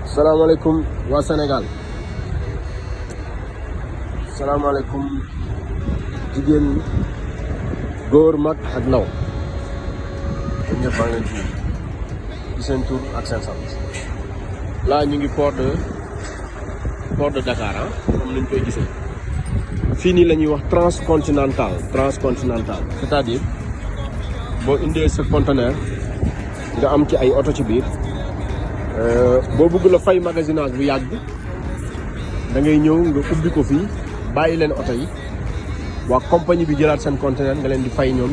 salaamaaleykum waa Sénégal salaamaaleykum jigéen góor mag ak ndaw ñun ñëpp maa ngi leen ci seen tur ak seen sant là ñu ngi port de Dakar comme ni ñu koy gisee fii nii la ñuy wax transcontinental c'est-à-dire boo indee sa conteneur nga am ci ay oto ci biir boo bëgg la fay magasinage bu yàgg da ngay ñëw nga ubbi ko fii bàyyi leen oto yi waa compagnie bi jëlaat seen conteneur nga leen di fay ñoom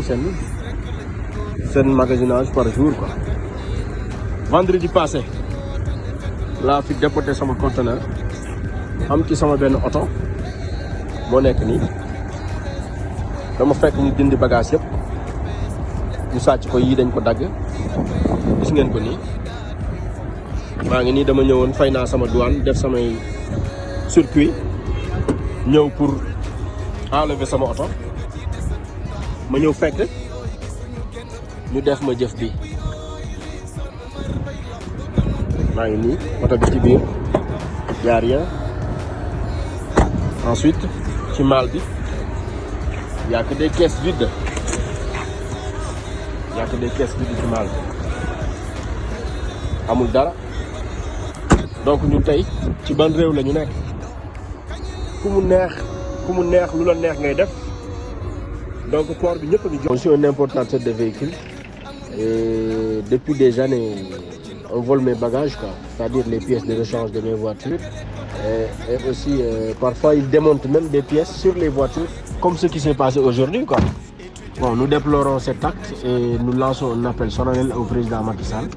seen magasinage par jour quoi. vendredi passé laa fi dépoté sama conteneur am ci sama benn oto moo nekk nii dama fekk ñu dindi bagage yëpp ñu sàcc ko yii dañ ko dagg gis ngeen ko nii. maa ngi nii dama ñëwoon fay naa sama douane def samay circuit ñëw pour enlever sama oto ma ñëw fekk ñu def ma jëf bi maa ngi nii oto bi ci biir jaar ya ensuite ci maal bi y a que des caisses vides ci maal bi amul dara. donc ñun tey ci ban réew la ñu nekk ku mu neex lu la neex ngay def donc port bi ñëpp a ngi jox. Je suis un importateur de véhicules et depuis des années on vole mes bagages quoi, c'est-à-dire les pièces de rechange de mes voitures et aussi parfois ils démontent même des pièces sur les voitures comme ce qui s'est passé aujourd'hui quoi. Bon, nous déplorons cet acte et nous lançons un appel solennel au président Macky Sall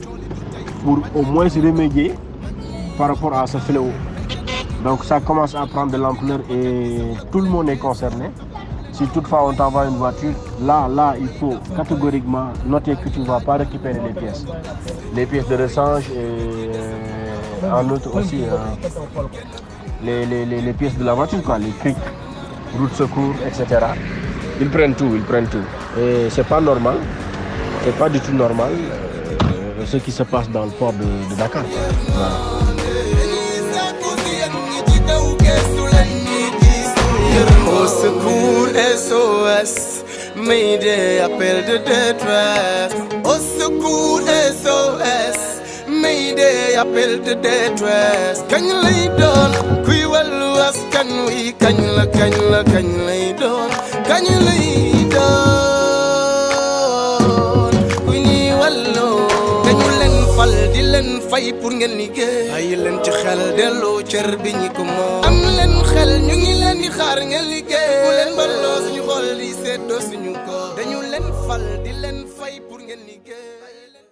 pour au moins remédier par rapport à ce fléau. Donc ça commence à prendre de l'ampleur et tout le monde est concerné. Si toutefois on t'envoie une voiture, là il faut catégoriquement noter que tu ne vas pas récupérer les pièces de rechange et en outre aussi les pièces de la voiture quoi, les crics, roue de secours, etc. Ils prennent tout. Et c'est pas normal, c'est pas du tout normal ce qui se passe dans le port de Dakar. Voilà. Au secours SOS, Mayday, appel de détresse. Au secours SOS, Mayday, appel de détresse. Kañ lay doon kuy wàllu askan wi kañ lay doon ku ñuy wàllu dañu leen fal di leen fay pour ngeen liggéey bàyyi leen ci xel delloo cër bi ñi ko moom am leen xel ñu ngi leen di xaar ngeen liggéey bu leen balloo suñu xol di seddoo suñu ko dañu leen fal di leen fay pour ngeen liggéey